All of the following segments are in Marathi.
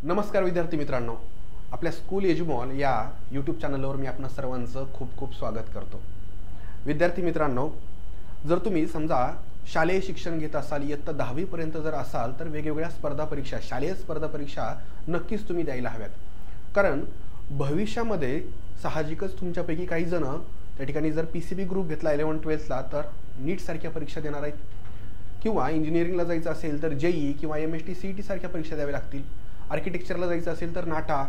नमस्कार विद्यार्थी मित्रांनो, आपल्या स्कूल एज्युमॉल या यूट्यूब चॅनलवर मी आपणा सर्वांचं खूप खूप स्वागत करतो। विद्यार्थी मित्रांनो, जर तुम्ही समजा शालेय शिक्षण घेत असाल, इयत्ता 10वी पर्यंत जर असाल तर वेगवेगळ्या स्पर्धा परीक्षा, शालेय स्पर्धा परीक्षा नक्कीच तुम्ही द्यायला हव्यात। कारण भविष्यामध्ये साहजिकच तुमच्यापैकी काही जण त्या ठिकाणी जर पीसीबी ग्रुप घेतला 11-12 ला तर नीट सारख्या परीक्षा देणार आहेत, किंवा इंजिनिअरिंगला जायचं असेल तर जेई किंवा एमएसटी सीईटी सारख्या परीक्षा द्याव्या लागतील, आर्किटेक्चरला जायचं असेल तर नाटा।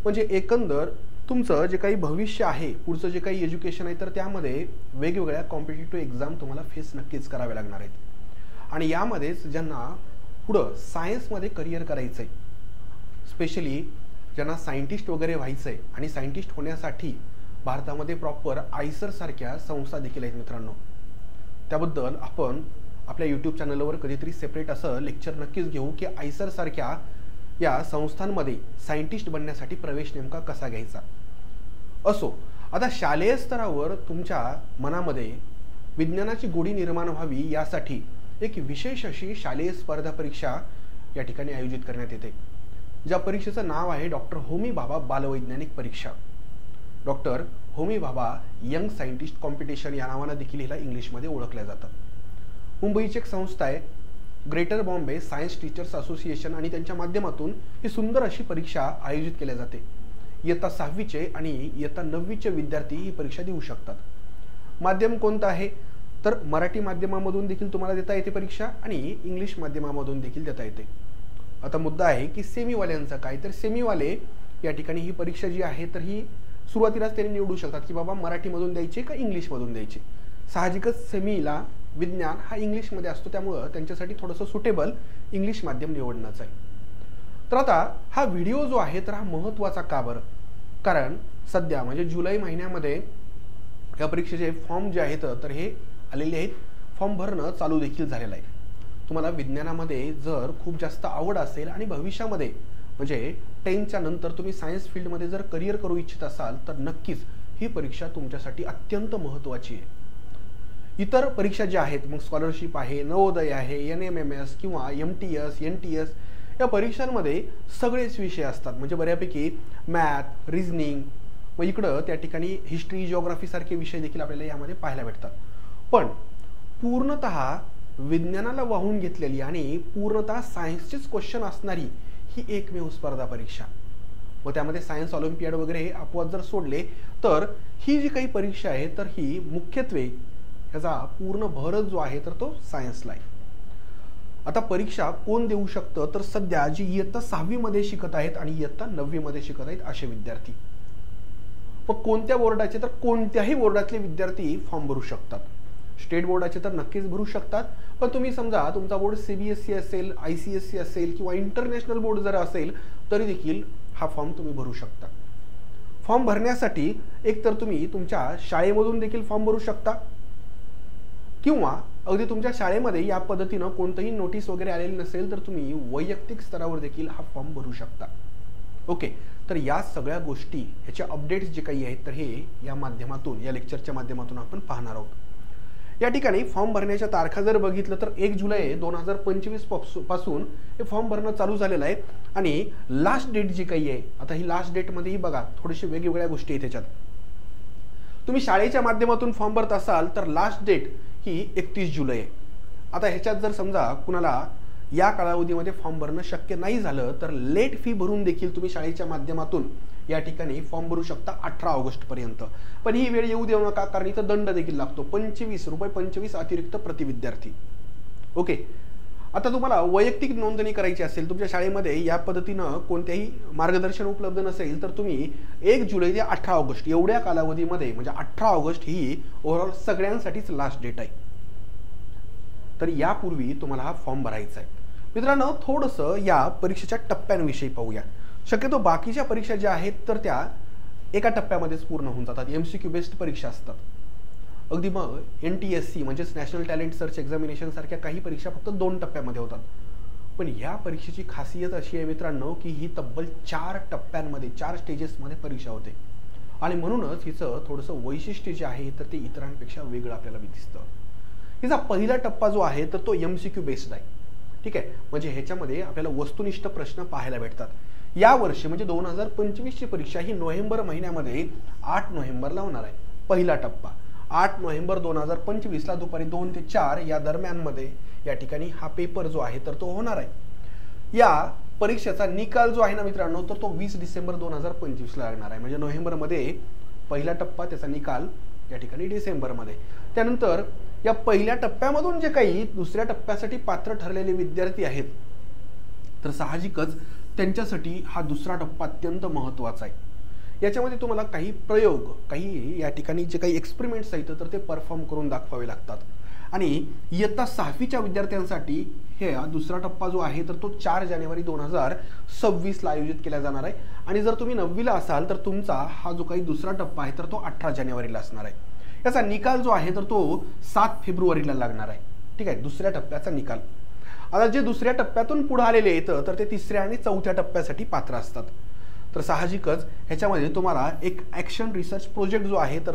म्हणजे एकंदर तुमचं जे काही भविष्य आहे, पुढचं जे काही एज्युकेशन आहे, तर त्यामध्ये वेगवेगळ्या कॉम्पिटिटिव्ह एक्झाम तुम्हाला फेस नक्कीच करावे लागणार आहेत। आणि यामध्येच ज्यांना पुढं सायन्समध्ये करिअर करायचं आहे, स्पेशली ज्यांना सायंटिस्ट वगैरे व्हायचं आहे आणि सायंटिस्ट होण्यासाठी भारतामध्ये प्रॉपर आयसर सारख्या संस्था देखील आहेत मित्रांनो। त्याबद्दल आपण आपल्या यूट्यूब चॅनलवर कधीतरी सेपरेट असं लेक्चर नक्कीच घेऊ की आयसर सारख्या या संस्थांमध्ये सायंटिस्ट बनण्यासाठी प्रवेश नेमका कसा घ्यायचा। असो, आता शालेय स्तरावर तुमच्या मनामध्ये विज्ञानाची गोडी निर्माण व्हावी यासाठी एक विशेष अशी शालेय स्पर्धा परीक्षा या ठिकाणी आयोजित करण्यात येते, ज्या परीक्षेचं नाव आहे डॉक्टर होमी भाभा बालवैज्ञानिक परीक्षा। Doctor Homi Bhabha young scientist competition या नावाने देखील हिला इंग्लिशमध्ये ओळखलं जातं। मुंबईची एक संस्था आहे greater Bombay science teachers association, आणि त्यांच्या माध्यमातून ही सुंदर अशी परीक्षा आयोजित केली जाते। इयत्ता 6वीचे आणि इयत्ता 9वीचे विद्यार्थी ही परीक्षा देऊ शकतात। माध्यम कोणतं आहे तर मराठी माध्यमामधून देखील तुम्हाला देता येते परीक्षा आणि इंग्लिश माध्यमामधून देखील देता येते। आता मुद्दा आहे की सेमीवाल्यांचा काय, तर सेमीवाले या ठिकाणी ही परीक्षा जी आहे तर ही सुरुवातीलाच त्यांनी निवडू शकतात की बाबा मराठीमधून द्यायची का इंग्लिशमधून द्यायची। साहजिकच सेमीला विज्ञान हा इंग्लिशमध्ये असतो, त्यामुळे त्यांच्यासाठी थोडंसं सुटेबल इंग्लिश माध्यम निवडणंच आहे। तर आता हा व्हिडिओ जो आहे तर हा महत्त्वाचा का बरं, कारण सध्या म्हणजे जुलै महिन्यामध्ये या परीक्षेचे फॉर्म जे आहेत तर हे आलेले आहेत, फॉर्म भरणं चालू देखील झालेलं आहे। तुम्हाला विज्ञानामध्ये जर खूप जास्त आवड असेल आणि भविष्यामध्ये म्हणजे 10च्या नंतर तुम्ही सायन्स फील्डमध्ये जर करिअर करू इच्छित असाल तर नक्कीच ही परीक्षा तुमच्यासाठी अत्यंत महत्त्वाची आहे। इतर परीक्षा ज्या आहेत, मग स्कॉलरशिप आहे, नवोदय आहे, NMMS किंवा MTS NTS या परीक्षांमध्ये सगळेच विषय असतात, म्हणजे बऱ्यापैकी मॅथ, रिझनिंग, मग इकडं त्या ठिकाणी हिस्ट्री, जिओग्राफी सारखे विषय देखील आपल्याला यामध्ये पाहायला भेटतात। पण पूर्णतः विज्ञानाला वाहून घेतलेली आणि पूर्णतः सायन्सचेच क्वेश्चन असणारी ही एकमेव स्पर्धा परीक्षा, व त्यामध्ये सायन्स ऑलिम्पियाड वगैरे अपवाद जर सोडले तर ही जी काही परीक्षा आहे तर ही मुख्यत्वे याचा पूर्ण भरच जो आहे तर तो सायन्सला आहे। आता परीक्षा कोण देऊ शकतं तर सध्या जी इयत्ता 6वी मध्ये शिकत आहेत आणि इयत्ता 9वी मध्ये शिकत आहेत असे विद्यार्थी। मग कोणत्या बोर्डाचे तर कोणत्याही बोर्डातले विद्यार्थी फॉर्म भरू शकतात। स्टेट बोर्डाचे तर नक्कीच भरू शकतात, पण तुम्ही समजा तुमचा बोर्ड CBSE असेल, ICSE असेल किंवा इंटरनॅशनल बोर्ड जर असेल तरी देखील हा फॉर्म तुम्ही भरू शकता। फॉर्म भरण्यासाठी एक तर तुम्ही तुमच्या शाळेमधून देखील फॉर्म भरू शकता, किंवा अगदी तुमच्या शाळेमध्ये या पद्धतीनं कोणतंही नोटीस वगैरे आलेली नसेल तर तुम्ही वैयक्तिक स्तरावर देखील हा फॉर्म भरू शकता। ओके, तर या सगळ्या गोष्टी ह्याचे अपडेट्स जे काही आहेत तर हे या माध्यमातून, या लेक्चरच्या माध्यमातून आपण पाहणार आहोत। या ठिकाणी फॉर्म भरण्याच्या तारखा जर बघितलं तर 1 जुलै 2025 पासून हे फॉर्म भरणं चालू झालेलं आहे, आणि लास्ट डेट जी काही आहे, आता ही लास्ट डेटमध्येही बघा थोडेसे वेगवेगळ्या गोष्टी आहेत त्याच्यात। तुम्ही शाळेच्या माध्यमातून फॉर्म भरत असाल तर लास्ट डेट ही 31 जुलै आहे। आता ह्याच्यात जर समजा कुणाला या कालावधीमध्ये फॉर्म भरणं शक्य नाही झालं तर लेट फी भरून देखील तुम्ही शाळेच्या माध्यमातून या ठिकाणी फॉर्म भरू शकता 18 ऑगस्ट पर्यंत। पण ही वेळ येऊ देऊ नका, कारण इथं दंड देखील लागतो, ₹25 अतिरिक्त प्रति विद्यार्थी। ओके, आता तुम्हाला वैयक्तिक नोंदणी करायची असेल, तुमच्या शाळेमध्ये या पद्धतीनं कोणत्याही मार्गदर्शन उपलब्ध नसेल तर तुम्ही 1 जुलै ते 18 ऑगस्ट एवढ्या कालावधीमध्ये, म्हणजे 18 ऑगस्ट ही ओव्हरऑल सगळ्यांसाठीच लास्ट डेट आहे, तर यापूर्वी तुम्हाला हा फॉर्म भरायचा आहे। मित्रांनो, थोडंसं या परीक्षेच्या टप्प्यांविषयी पाहूया। शक्यतो बाकीच्या परीक्षा ज्या आहेत तर त्या एका टप्प्यामध्येच पूर्ण होऊन जातात, MCQ बेस्ड परीक्षा असतात। अगदी मग NTSC म्हणजेच नॅशनल टॅलेंट सर्च एक्झामिनेशन सारख्या काही परीक्षा फक्त 2 टप्प्यामध्ये होतात। पण या परीक्षेची खासियत अशी आहे मित्रांनो की ही तब्बल 4 टप्प्यांमध्ये, 4 स्टेजेसमध्ये परीक्षा होते, आणि म्हणूनच हिचं थोडंसं वैशिष्ट्य जे आहे तर ते इतरांपेक्षा वेगळं आपल्याला दिसतं। हिचा पहिला टप्पा जो आहे तर तो MCQ बेस्ड आहे, ठीक आहे। म्हणजे ह्याच्यामध्ये आपल्याला वस्तुनिष्ठ प्रश्न पाहायला भेटतात। या वर्षी म्हणजे 2025 ची परीक्षा ही नोव्हेंबर महिन्यामध्ये 8 नोव्हेंबरला होणार आहे। पहिला टप्पा 8 नोव्हेंबर 2025 ला दुपारी 2 ते 4 या दरम्यानमध्ये या ठिकाणी हा पेपर जो आहे तर तो होणार आहे। या परीक्षेचा निकाल जो आहे ना मित्रांनो तर तो 20 डिसेंबर 2025 ला लागणार आहे। म्हणजे नोव्हेंबरमध्ये पहिला टप्पा, त्याचा निकाल या ठिकाणी डिसेंबरमध्ये। त्यानंतर या पहिल्या टप्प्यामधून जे काही दुसऱ्या टप्प्यासाठी पात्र ठरलेले विद्यार्थी आहेत तर साहजिकच त्यांच्यासाठी हा दुसरा टप्पा अत्यंत महत्त्वाचा आहे। याच्यामध्ये तुम्हाला काही प्रयोग, काही या ठिकाणी जे काही एक्सपेरिमेंट्स आहेत तर ते परफॉर्म करून दाखवावे लागतात आणि इयत्ता 6वीच्या विद्यार्थ्यांसाठी हे दुसरा टप्पा जो आहे तर तो 4 जानेवारी 2026 ला आयोजित केला जाणार आहे आणि जर तुम्ही 9वीला असाल तर तुमचा हा जो काही दुसरा टप्पा आहे तर तो 18 जानेवारीला असणार आहे। याचा निकाल जो आहे तर तो 7 फेब्रुवारीला लागणार आहे। ठीक आहे, दुसऱ्या टप्प्याचा निकाल। आता जे दुसऱ्या टप्प्यातून पुढे आलेले आहेत तर ते तिसऱ्या आणि चौथ्या टप्प्यासाठी पात्र असतात। तर साहजिकच ह्याच्यामध्ये तुम्हाला एक ॲक्शन रिसर्च प्रोजेक्ट जो आहे तर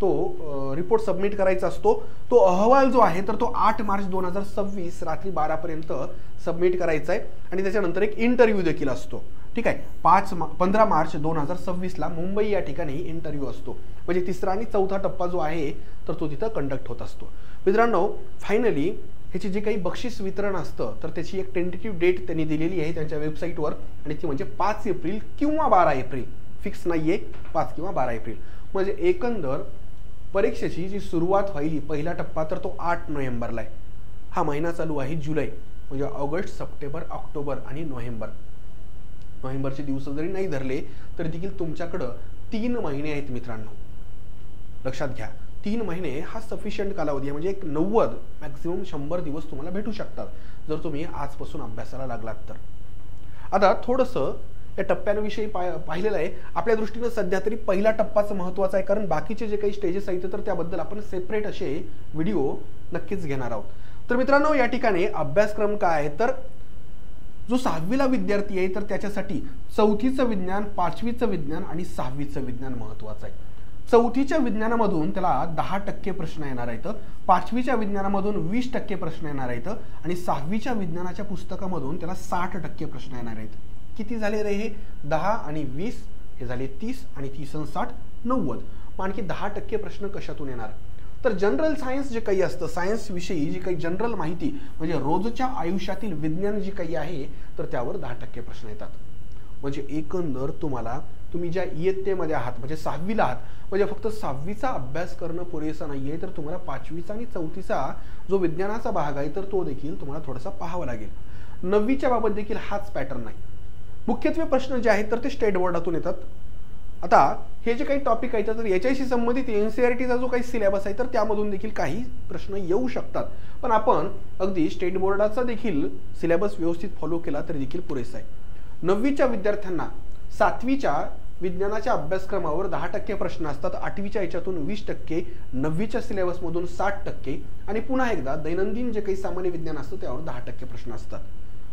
तो रिपोर्ट सबमिट करायचा असतो। तो अहवाल जो आहे तर तो 8 मार्च 2026 रात्री 12 पर्यंत सबमिट करायचा आहे आणि त्याच्यानंतर एक इंटरव्ह्यू देखील असतो। ठीक आहे, 15 मार्च 2026 ला मुंबई या ठिकाणी इंटरव्ह्यू असतो। म्हणजे तिसरा आणि चौथा टप्पा जो आहे तर तो तिथं कंडक्ट होत असतो। मित्रांनो, फायनली ह्याची जे काही बक्षीस वितरण असतं तर त्याची एक टेंटेटिव्ह डेट त्यांनी दिलेली आहे त्यांच्या वेबसाईटवर आणि ती म्हणजे 5 एप्रिल किंवा 12 एप्रिल, फिक्स नाहीये 5 किंवा 12 एप्रिल। म्हणजे एकंदर परीक्षेची जी सुरुवात व्हायली पहिला टप्पा तर तो 8 नोव्हेंबरला आहे। हा महिना चालू आहे जुलै, म्हणजे ऑगस्ट, सप्टेंबर, ऑक्टोबर आणि नोव्हेंबर। नोव्हेंबरचे दिवस जरी नाही धरले तरी देखील तुमच्याकडे 3 महिने आहेत मित्रांनो, लक्षात घ्या। 3 महिने हा सफिशियंट कालावधी आहे, म्हणजे एक 90 मॅक्सिमम 100 दिवस तुम्हाला भेटू शकतात जर तुम्ही आजपासून अभ्यासाला लागलात तर। आता थोडंसं या टप्प्यांविषयी पाहिलेलं आहे। आपल्या दृष्टीने सध्या तरी पहिला टप्पाच महत्त्वाचा आहे, कारण बाकीचे जे काही स्टेजेस आहेत तर त्याबद्दल आपण सेपरेट असे व्हिडिओ नक्कीच घेणार आहोत। तर मित्रांनो, या ठिकाणी अभ्यासक्रम काय आहे तर जो 6वीला विद्यार्थी आहे तर त्याच्यासाठी 4थीचं विज्ञान, 5वीचं विज्ञान आणि 6वीचं विज्ञान महत्त्वाचं आहे। 4थीच्या विज्ञानामधून त्याला 10% प्रश्न येणार आहेत, 5वीच्या विज्ञानामधून 20% प्रश्न येणार आहेत आणि 6वीच्या विज्ञानाच्या पुस्तकामधून त्याला 60% प्रश्न येणार आहेत। किती झाले रे हे? 10 आणि 20 हे झाले 30 आणि 30 आणि 60 90। मग आणखी 10% प्रश्न कशातून येणार? तर जनरल सायन्स जे काही असतं, सायन्स विषयी जी काही जनरल माहिती म्हणजे रोजच्या आयुष्यातील विज्ञान जी काही आहे तर त्यावर 10% प्रश्न येतात। म्हणजे एकंदर तुम्ही ज्या इयत्तेमध्ये आहात म्हणजे 6वीला आहात, म्हणजे फक्त 6वीचा अभ्यास करणं पुरेसं नाहीये तर तुम्हाला 5वीचा आणि 4थीचा जो विज्ञानाचा भाग आहे तर तो देखील तुम्हाला थोडासा पाहावा लागेल। 9वीच्या बाबत देखील हाच पॅटर्न आहे। मुख्यत्वे प्रश्न जे आहेत तर ते स्टेट बोर्डातून येतात। आता हे जे काही टॉपिक आहेत तर याच्याशी संबंधित एनसीईआरटीचा जो काही सिलेबस आहे तर त्यामधून देखील काही प्रश्न येऊ शकतात, पण आपण अगदी स्टेट बोर्डाचा देखील सिलेबस व्यवस्थित फॉलो केला तरी देखील पुरेसा आहे। 9वीच्या विद्यार्थ्यांना 7वीच्या विज्ञानाच्या अभ्यासक्रमावर 10% प्रश्न असतात, 8वीच्या याच्यातून 20%, 9वीच्या सिलेबसमधून 60% आणि पुन्हा एकदा दैनंदिन जे काही सामान्य विज्ञान असतं त्यावर 10% प्रश्न असतात।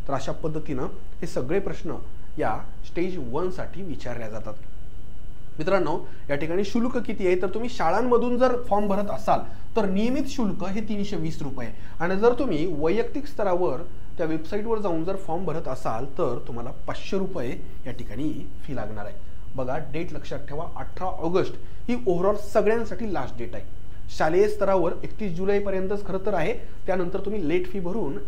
तर अशा पद्धतीनं हे सगळे प्रश्न या स्टेज 1 साठी विचारले जातात। मित्रांनो, या ठिकाणी शुल्क किती आहे तर तुम्ही शाळांमधून जर फॉर्म भरत असाल तर नियमित शुल्क हे 320 रुपये आणि जर तुम्ही वैयक्तिक स्तरावर त्या वेबसाईटवर जाऊन जर फॉर्म भरत असाल तर तुम्हाला 500 रुपये या ठिकाणी फी लागणार आहे। बघा, डेट लक्षात ठेवा, 18 ऑगस्ट ही ओव्हरऑल सगळ्यांसाठी लास्ट डेट आहे। शालेय स्तरावर 31 जुलैपर्यंतच खरं तर आहे, त्यानंतर तुम्ही लेट फी भरून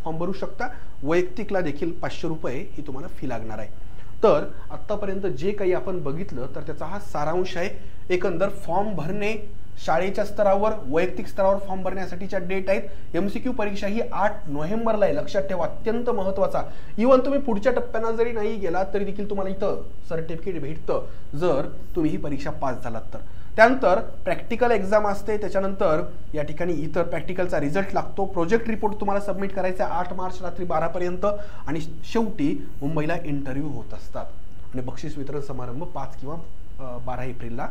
फॉर्म भरू शकता। वैयक्तिकला देखील 500 रुपये ही तुम्हाला फी लागणार आहे। तर आतापर्यंत जे काही आपण बघितलं तर त्याचा हा सारांश आहे। एकंदर फॉर्म भरणे शाळेच्या स्तरावर, वैयक्तिक स्तरावर फॉर्म भरण्यासाठीच्या डेट आहेत। एमसीक्यू परीक्षा ही 8 नोव्हेंबरला आहे, लक्षात ठेवा, अत्यंत महत्त्वाचा। इव्हन तुम्ही पुढच्या टप्प्यांना जरी नाही गेलात तरी देखील तुम्हाला इथं सर्टिफिकेट भेटतं जर तुम्ही ही परीक्षा पास झालात तर। त्यानंतर प्रॅक्टिकल एक्झाम असते, त्याच्यानंतर या ठिकाणी इतर प्रॅक्टिकलचा रिझल्ट लागतो, प्रोजेक्ट रिपोर्ट तुम्हाला सबमिट करायचा 8 मार्च रात्री 12 पर्यंत आणि शेवटी मुंबईला इंटरव्ह्यू होत असतात आणि बक्षीस वितरण समारंभ 5 किंवा 12 एप्रिलला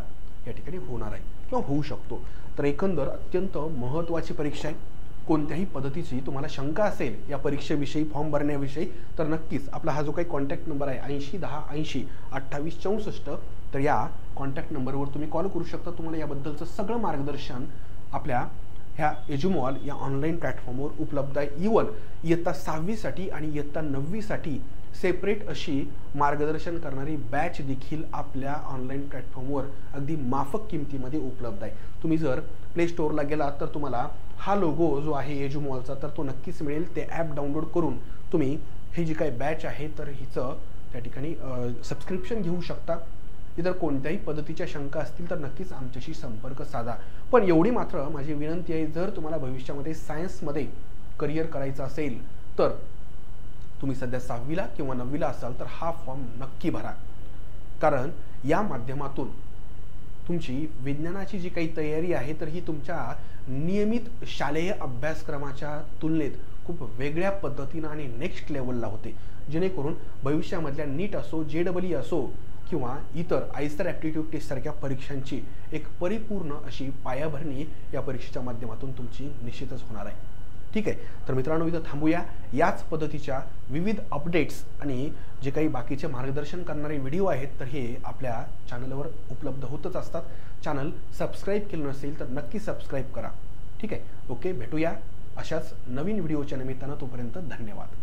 या ठिकाणी होणार आहे किंवा होऊ शकतो। तर एकंदर अत्यंत महत्त्वाची परीक्षा आहे। कोणत्याही पद्धतीची तुम्हाला शंका असेल या परीक्षेविषयी, फॉर्म भरण्याविषयी तर नक्कीच आपला हा जो काही कॉन्टॅक्ट नंबर आहे 80 10 80 28 64 तर या कॉन्टॅक्ट नंबरवर तुम्ही कॉल करू शकता। तुम्हाला याबद्दलचं सगळं मार्गदर्शन आपल्या ह्या एज्युमॉल या ऑनलाईन प्लॅटफॉर्मवर उपलब्ध आहे। इव्हन इयत्ता 6वी साठी आणि इयत्ता 9वी साठी सेपरेट अशी मार्गदर्शन करणारी बॅच देखील आपल्या ऑनलाईन प्लॅटफॉर्मवर अगदी माफक किमतीमध्ये उपलब्ध आहे. तुम्ही जर प्ले स्टोअरला गेलात तर तुम्हाला हा लोगो जो आहे एज्युमॉलचा तर तो नक्कीच मिळेल. ते ॲप डाउनलोड करून तुम्ही ही जी काही बॅच आहे तर हिचं त्या ठिकाणी सबस्क्रिप्शन घेऊ शकता. इतर कोणत्याही पद्धतीच्या शंका असतील तर नक्कीच आमच्याशी संपर्क साधा. पण एवढी मात्र माझी विनंती आहे, जर तुम्हाला भविष्यामध्ये सायन्समध्ये करिअर करायचं असेल तर तुम्ही सध्या 6वीला किंवा 9वीला असाल तर हा फॉर्म नक्की भरा. कारण या माध्यमातून तुमची विज्ञानाची जी काही तयारी आहे तर ही तुमच्या नियमित शालेय अभ्यासक्रमाच्या तुलनेत खूप वेगळ्या पद्धतीनं आणि नेक्स्ट लेवलला होते. जेणेकरून भविष्यामधल्या नीट असो, JEE असो किंवा इतर आयसर ॲप्टिट्यूड टेस्टसारख्या परीक्षांची एक परिपूर्ण अशी पायाभरणी या परीक्षेच्या माध्यमातून तुमची निश्चितच होणार आहे. ठीक आहे, तर मित्रांनो इथं थांबूया. याच पद्धतीच्या विविध अपडेट्स आणि जे काही बाकीचे मार्गदर्शन करणारे व्हिडिओ आहेत तर हे आपल्या चॅनलवर उपलब्ध होतच असतात. चॅनल सबस्क्राईब केलं नसेल तर नक्की सबस्क्राईब करा. ठीक आहे, ओके, भेटूया अशाच नवीन व्हिडिओच्या निमित्तानं. तोपर्यंत धन्यवाद.